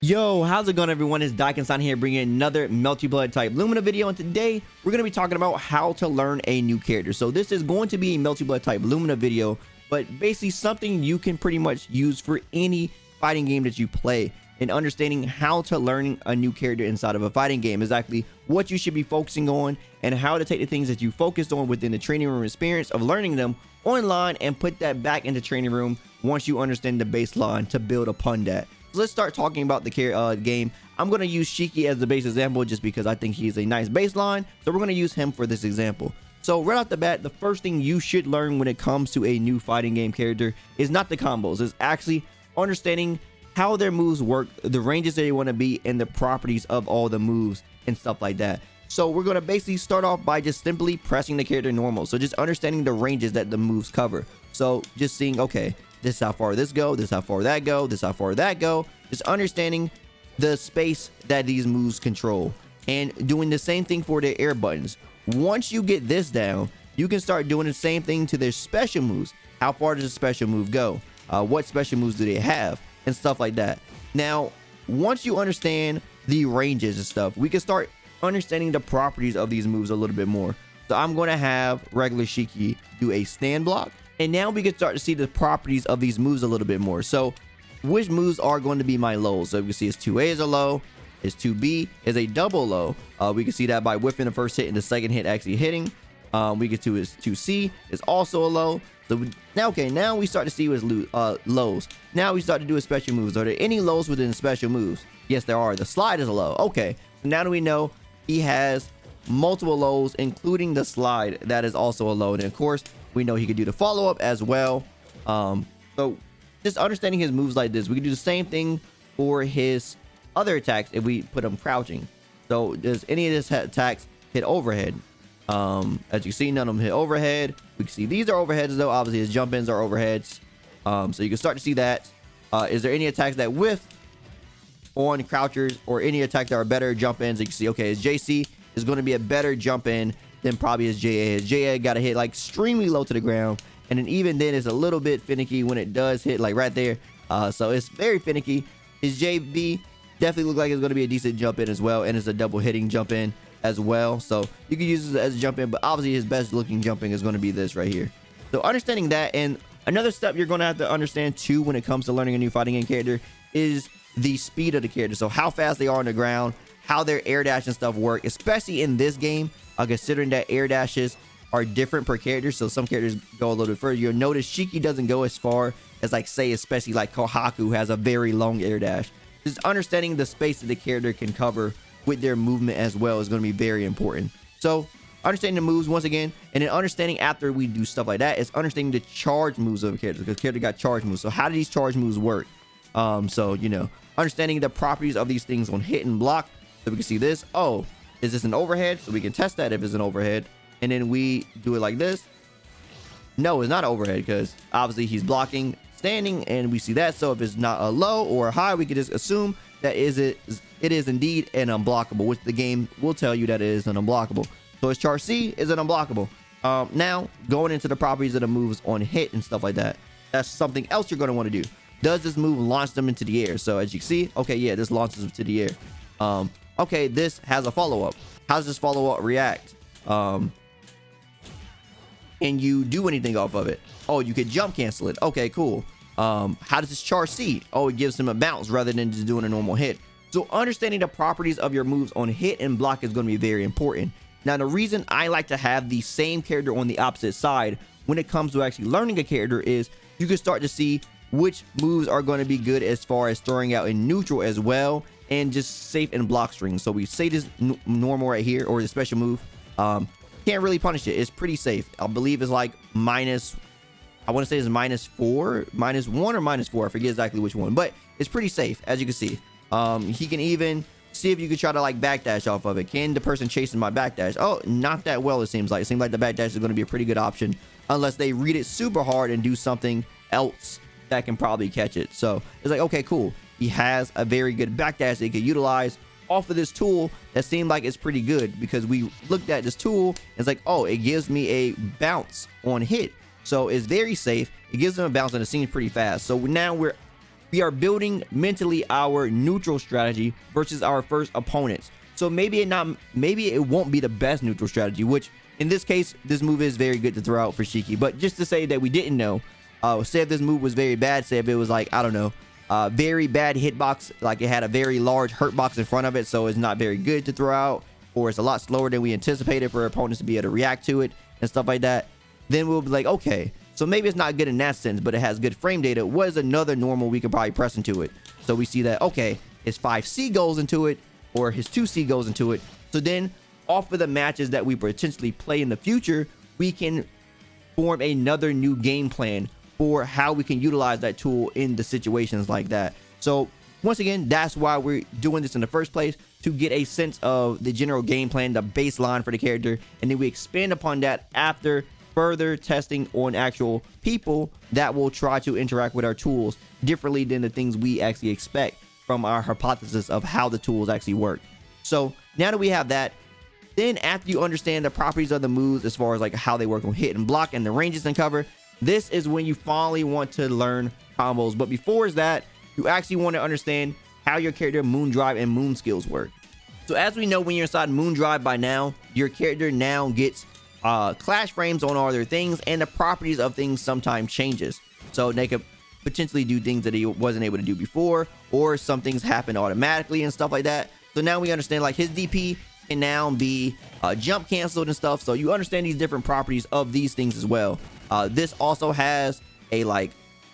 Yo, how's it going, everyone? It's Daikin-san here, bringing another Melty Blood type Lumina video, and today we're going to be talking about how to learn a new character. So this is going to be a Melty Blood type Lumina video, but basically something you can pretty much use for any fighting game that you play. And understanding how to learn a new character inside of a fighting game, exactly what you should be focusing on, and how to take the things that you focused on within the training room experience of learning them online and put that back into training room once you understand the baseline to build upon that. So let's start talking about the game. I'm going to use Shiki as the base example just because I think he's a nice baseline. So we're going to use him for this example. So right off the bat, the first thing you should learn when it comes to a new fighting game character is not the combos. It's actually understanding how their moves work, the ranges that they want to be, and the properties of all the moves and stuff like that. So we're going to basically start off by just simply pressing the character normal. So just understanding the ranges that the moves cover. So just seeing, okay, this is how far this go, this is how far that go, this is how far that go. Just understanding the space that these moves control and doing the same thing for their air buttons. Once you get this down, you can start doing the same thing to their special moves. How far does a special move go? What special moves do they have? And stuff like that. Now, once you understand the ranges and stuff, we can start understanding the properties of these moves a little bit more. So I'm going to have regular Shiki do a stand block. And now we can start to see the properties of these moves a little bit more. So which moves are going to be my lows? So you can see his 2A is a low, his 2B is a double low. We can see that by whiffing the first hit and the second hit actually hitting. We get to his 2C is also a low. So now we start to see his lows. Now we start to do his special moves. Are there any lows within special moves? Yes, there are. The slide is a low. Okay, so now that we know he has multiple lows, including the slide, that is also a low. And of course, we know he could do the follow-up as well. So just understanding his moves like this, we can do the same thing for his other attacks if we put him crouching. So does any of his attacks hit overhead? As you see, none of them hit overhead. We can see these are overheads though. Obviously his jump ins are overheads. So you can start to see that. Is there any attacks that whiff on crouchers, or any attacks that are better jump ins? You can see, okay, his JC is going to be a better jump in than probably his JA. His JA got to hit like extremely low to the ground, and then even then it's a little bit finicky when it does hit like right there. So it's very finicky. His JB definitely looks like it's going to be a decent jump in as well, and it's a double hitting jump in as well. So you can use this as a jump in, but obviously his best looking jumping is going to be this right here. So understanding that, and another step you're going to have to understand too when it comes to learning a new fighting game character is the speed of the character. So how fast they are on the ground, how their air dash and stuff work, especially in this game, considering that air dashes are different per character. So some characters go a little bit further. You'll notice Shiki doesn't go as far as, like, say, especially like Kohaku, who has a very long air dash. Just understanding the space that the character can cover with their movement as well is going to be very important. So understanding the moves once again, and then understanding after we do stuff like that is understanding the charge moves of a character, because character got charge moves. So how do these charge moves work? So you know, understanding the properties of these things on hit and block. So we can see this. Oh, is this an overhead? So we can test that if it's an overhead. And then we do it like this. No, it's not an overhead, because obviously he's blocking standing, and we see that. So if it's not a low or a high, we can just assume that it is indeed an unblockable, which the game will tell you that it is an unblockable. So his charge C is an unblockable. Now going into the properties of the moves on hit and stuff like that, that's something else you're going to want to do. Does this move launch them into the air? So as you can see, okay, yeah, this launches them to the air. Okay, this has a follow-up. How does this follow-up react? Can you do anything off of it? Oh, you could jump cancel it. Okay, cool. How does this charge C? Oh, it gives him a bounce rather than just doing a normal hit. So understanding the properties of your moves on hit and block is going to be very important. Now, the reason I like to have the same character on the opposite side when it comes to actually learning a character is you can start to see which moves are going to be good as far as throwing out in neutral as well, and just safe in block strings. So we say this normal right here, or the special move. Can't really punish it. It's pretty safe. I believe it's like minus, I want to say it's -4, -1 or -4. I forget exactly which one, but it's pretty safe, as you can see. He can even see if you could try to like backdash off of it. Can the person chasing my backdash? Oh, not that well, it seems like. It seems like the backdash is going to be a pretty good option, unless they read it super hard and do something else that can probably catch it. So it's like, okay, cool. He has a very good backdash that he could utilize off of this tool that seemed like it's pretty good, because we looked at this tool and it's like, oh, it gives me a bounce on hit. So it's very safe. It gives them a bounce and it seems pretty fast. So now we're we are building mentally our neutral strategy versus our first opponents. So maybe it won't be the best neutral strategy, which in this case, this move is very good to throw out for Shiki. But just to say that we didn't know, say if this move was very bad, say if it was like, I don't know, very bad hitbox, like it had a very large hurt box in front of it, so it's not very good to throw out, or it's a lot slower than we anticipated for opponents to be able to react to it and stuff like that, then we'll be like, okay, so maybe it's not good in that sense, but it has good frame data. What is another normal we could probably press into it? So we see that, okay, his 5C goes into it, or his 2C goes into it. So then off of the matches that we potentially play in the future, we can form another new game plan for how we can utilize that tool in the situations like that. So once again, that's why we're doing this in the first place, to get a sense of the general game plan, the baseline for the character, and then we expand upon that after further testing on actual people that will try to interact with our tools differently than the things we actually expect from our hypothesis of how the tools actually work. So now that we have that, then after you understand the properties of the moves as far as like how they work on hit and block and the ranges and cover, this is when you finally want to learn combos. But before that, you actually want to understand how your character moon drive and moon skills work. So as we know, when you're inside moon drive by now, your character now gets clash frames on all their things, and the properties of things sometimes changes. So they could potentially do things that he wasn't able to do before, or some things happen automatically and stuff like that. So now we understand like his DP can now be jump canceled and stuff. So you understand these different properties of these things as well. This also has a like,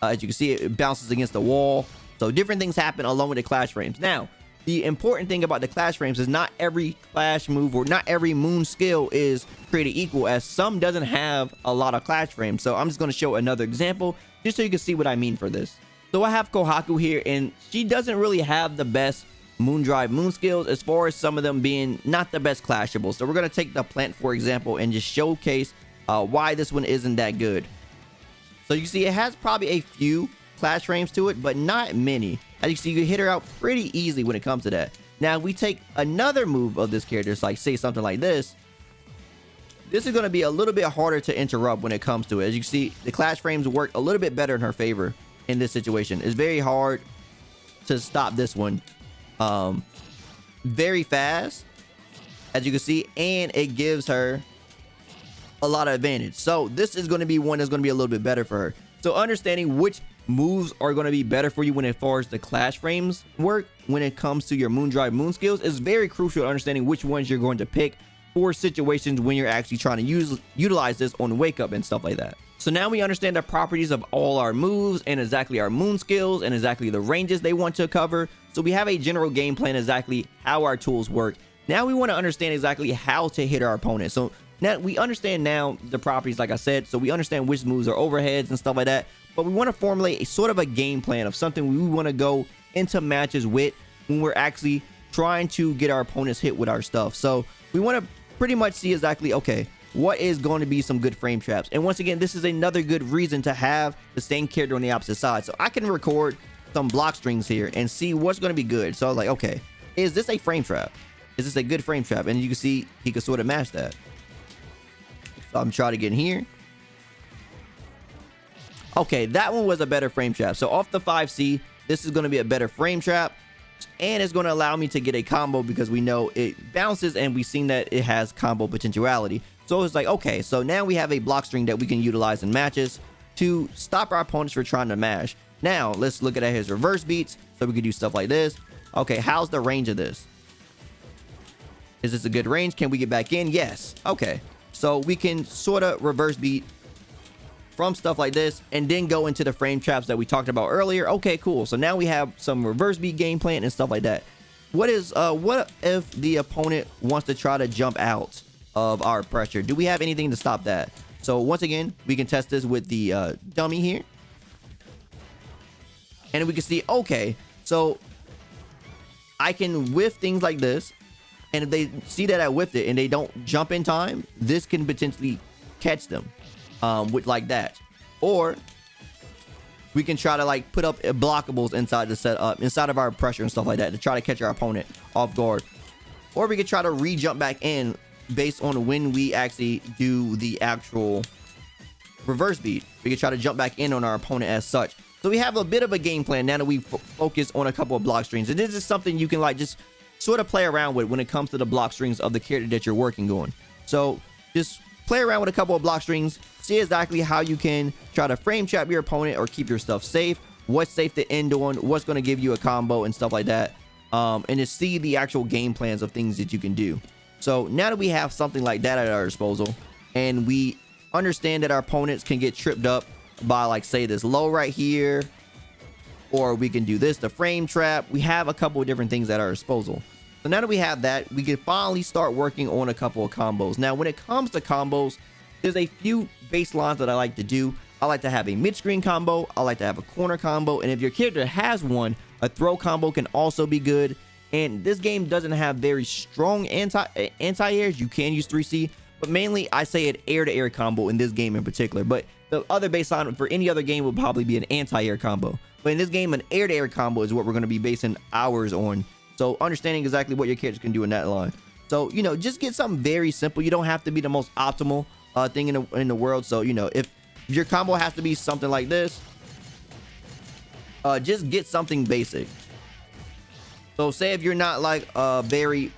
as you can see, it bounces against the wall. So different things happen along with the clash frames. Now, the important thing about the clash frames is not every clash move or not every moon skill is created equal, as some doesn't have a lot of clash frames. So I'm just going to show another example just so you can see what I mean for this. So I have Kohaku here, and she doesn't really have the best moon drive moon skills, as far as some of them being not the best clashable. So we're going to take the plant for example and just showcase why this one isn't that good. So you see it has probably a few clash frames to it, but not many. As you see, you can hit her out pretty easily when it comes to that. Now, if we take another move of this character, it's like say something like this, this is going to be a little bit harder to interrupt when it comes to it. As you can see, the clash frames work a little bit better in her favor in this situation. It's very hard to stop this one very fast, as you can see, and it gives her a lot of advantage. So this is going to be one that's going to be a little bit better for her. So understanding which moves are going to be better for you when as far as the clash frames work when it comes to your moon drive moon skills is very crucial to understanding which ones you're going to pick for situations when you're actually trying to utilize this on wake up and stuff like that. So now we understand the properties of all our moves and exactly our moon skills and exactly the ranges they want to cover. So we have a general game plan exactly how our tools work. Now we want to understand exactly how to hit our opponent. So now we understand now the properties, like I said, so we understand which moves are overheads and stuff like that. But we want to formulate a sort of a game plan of something we want to go into matches with when we're actually trying to get our opponents hit with our stuff. So we want to pretty much see exactly, okay, what is going to be some good frame traps. And once again, this is another good reason to have the same character on the opposite side. So I can record some block strings here and see what's going to be good. So I was like, okay, is this a frame trap? Is this a good frame trap? And you can see he could sort of match that. So I'm trying to get in here. Okay, that one was a better frame trap. So off the 5C, this is going to be a better frame trap, and it's going to allow me to get a combo because we know it bounces and we've seen that it has combo potentiality. So it's like, okay, so now we have a block string that we can utilize in matches to stop our opponents from trying to mash. Now let's look at his reverse beats. So we could do stuff like this. Okay, how's the range of this? Is this a good range? Can we get back in? Yes. Okay, so we can sort of reverse beat from stuff like this and then go into the frame traps that we talked about earlier. Okay, cool. So now we have some reverse beat game plan and stuff like that. What if the opponent wants to try to jump out of our pressure? Do we have anything to stop that? So once again, we can test this with the dummy here, and we can see, okay, so I can whiff things like this, and if they see that I whiffed it and they don't jump in time, this can potentially catch them with like that. Or we can try to like put up blockables inside the setup, inside of our pressure and stuff like that, to try to catch our opponent off guard. Or we could try to re-jump back in based on when we actually do the actual reverse beat. We could try to jump back in on our opponent as such. So we have a bit of a game plan now that we focus on a couple of block strings. And this is something you can like just sort of play around with when it comes to the block strings of the character that you're working on. So just play around with a couple of block strings, see exactly how you can try to frame trap your opponent or keep your stuff safe, what's safe to end on, what's going to give you a combo and stuff like that. And to see the actual game plans of things that you can do. So now that we have something like that at our disposal, and we understand that our opponents can get tripped up by, like, say this low right here, or we can do this, the frame trap. We have a couple of different things at our disposal. So now that we have that, we can finally start working on a couple of combos. Now, when it comes to combos, there's a few baselines that I like to do. I like to have a mid-screen combo. I like to have a corner combo. And if your character has one, a throw combo can also be good. And this game doesn't have very strong anti-airs. You can use 3C, but mainly I say an air-to-air combo in this game in particular. But the other baseline for any other game would probably be an anti-air combo. But in this game, an air-to-air combo is what we're going to be basing ours on. So understanding exactly what your characters can do in that line. So, you know, just get something very simple. You don't have to be the most optimal thing in the world. So, you know, if your combo has to be something like this, just get something basic. So say if you're not like a very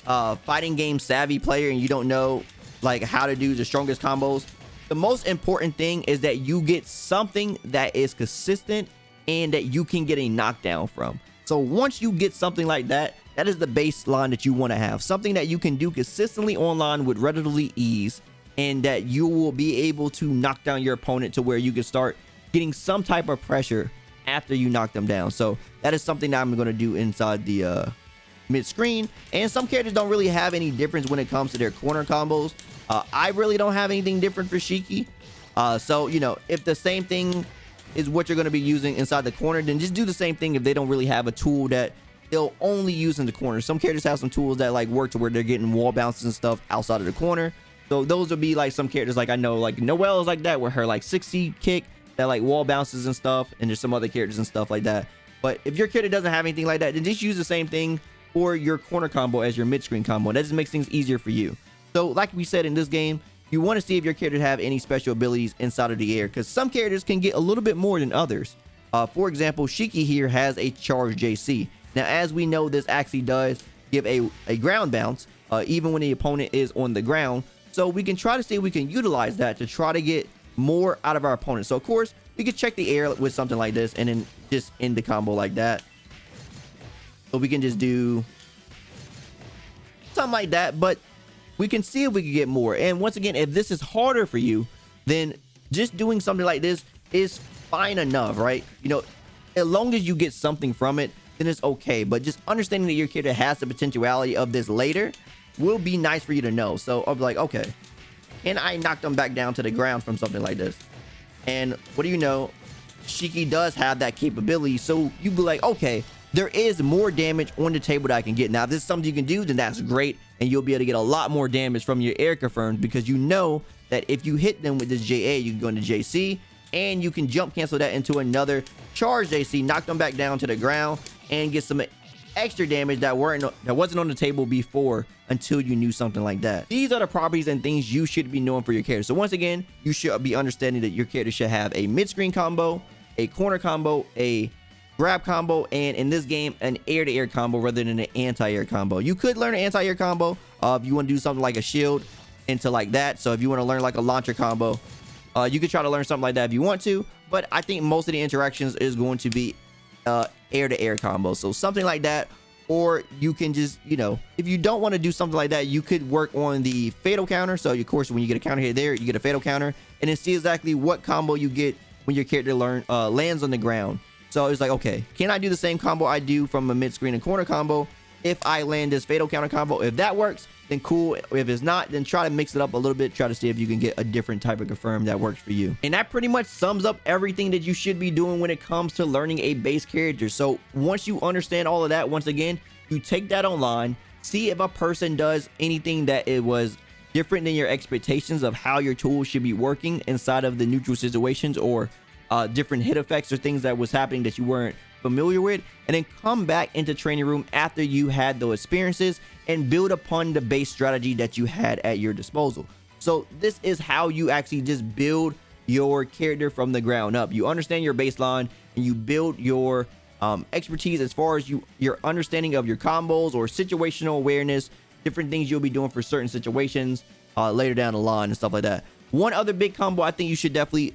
fighting game savvy player and you don't know like how to do the strongest combos, the most important thing is that you get something that is consistent and that you can get a knockdown from. So once you get something like that, that is the baseline that you want to have. Something that you can do consistently online with relatively ease, and that you will be able to knock down your opponent to where you can start getting some type of pressure after you knock them down. So that is something that I'm going to do inside the mid-screen. And some characters don't really have any difference when it comes to their corner combos. I really don't have anything different for Shiki. So, you know, if the same thing is what you're going to be using inside the corner, then just do the same thing if they don't really have a tool that they'll only use in the corner. Some characters have some tools that like work to where they're getting wall bounces and stuff outside of the corner. So those would be like some characters, like I know like Noelle is like that, with her like 6C kick that like wall bounces and stuff, and there's some other characters and stuff like that. But if your character doesn't have anything like that, then just use the same thing for your corner combo as your mid-screen combo. That just makes things easier for you. So like we said in this game, you want to see if your character have any special abilities inside of the air, because some characters can get a little bit more than others. For example, Shiki here has a charge JC. Now, as we know, this actually does give a ground bounce even when the opponent is on the ground. So we can try to see if we can utilize that to try to get more out of our opponent. So of course, we could check the air with something like this and then just end the combo like that. So we can just do something like that, but we can see if we can get more. And once again, if this is harder for you, then just doing something like this is fine enough, right? You know, as long as you get something from it, then it's okay. But just understanding that your character has the potentiality of this later will be nice for you to know. So I'll be like, okay, can I knock them back down to the ground from something like this? And what do you know, Shiki does have that capability. So you be like, okay, there is more damage on the table that I can get. Now, if this is something you can do, then that's great, and you'll be able to get a lot more damage from your air confirmed, because you know that if you hit them with this JA, you can go into JC, and you can jump cancel that into another charge JC, knock them back down to the ground, and get some extra damage that wasn't on the table before, until you knew something like that. These are the properties and things you should be knowing for your character. So once again, you should be understanding that your character should have a mid-screen combo, a corner combo, a grab combo, and in this game, an air-to-air combo rather than an anti-air combo. You could learn an anti-air combo if you want to do something like a shield into like that. So if you want to learn like a launcher combo, you could try to learn something like that if you want to. But I think most of the interactions is going to be air-to-air combo. So something like that. Or you can just, you know, if you don't want to do something like that, you could work on the fatal counter. So of course, when you get a counter hit there, you get a fatal counter, and then see exactly what combo you get when your character lands on the ground. So it's like, okay, can I do the same combo I do from a mid-screen and corner combo if I land this fatal counter combo? If that works, then cool. If it's not, then try to mix it up a little bit. Try to see if you can get a different type of confirm that works for you. And that pretty much sums up everything that you should be doing when it comes to learning a base character. So once you understand all of that, once again, you take that online, see if a person does anything that it was different than your expectations of how your tools should be working inside of the neutral situations, or different hit effects or things that was happening that you weren't familiar with, and then come back into training room after you had those experiences and build upon the base strategy that you had at your disposal. So this is how you actually just build your character from the ground up. You understand your baseline and you build your expertise as far as your understanding of your combos or situational awareness, different things you'll be doing for certain situations later down the line and stuff like that. One other big combo I think you should definitely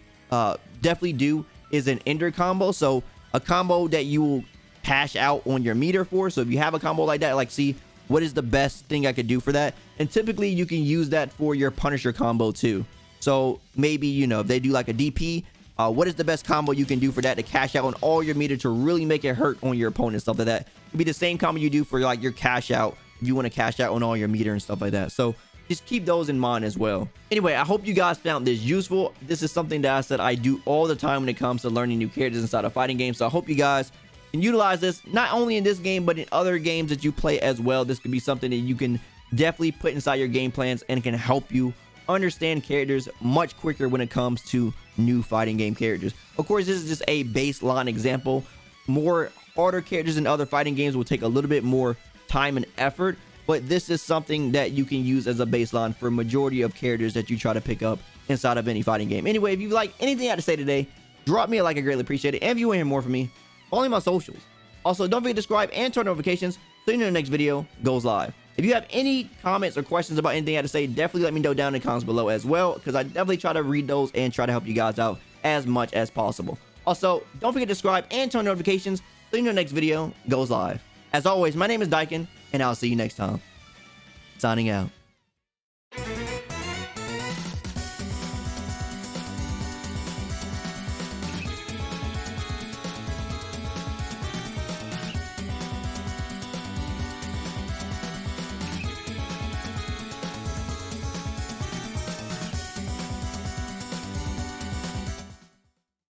do is an ender combo. So a combo that you will cash out on your meter for. So if you have a combo like that, like, see what is the best thing I could do for that, and typically you can use that for your Punisher combo too. So maybe, you know, if they do like a DP, what is the best combo you can do for that to cash out on all your meter to really make it hurt on your opponent, stuff like that. It'd be the same combo you do for like your cash out if you want to cash out on all your meter and stuff like that. So just keep those in mind as well. Anyway, I hope you guys found this useful. This is something that I said I do all the time when it comes to learning new characters inside of fighting games. So I hope you guys can utilize this not only in this game but in other games that you play as well. This could be something that you can definitely put inside your game plans and can help you understand characters much quicker when it comes to new fighting game characters. Of course, this is just a baseline example. More harder characters in other fighting games will take a little bit more time and effort, but this is something that you can use as a baseline for a majority of characters that you try to pick up inside of any fighting game. Anyway, if you like anything I had to say today, drop me a like. I greatly appreciate it. And if you want to hear more from me, follow me on my socials. Also, don't forget to subscribe and turn notifications so you know the next video goes live. If you have any comments or questions about anything I had to say, definitely let me know down in the comments below as well, because I definitely try to read those and try to help you guys out as much as possible. Also, don't forget to subscribe and turn notifications so you know the next video goes live. As always, my name is Dyken, and I'll see you next time. Signing out.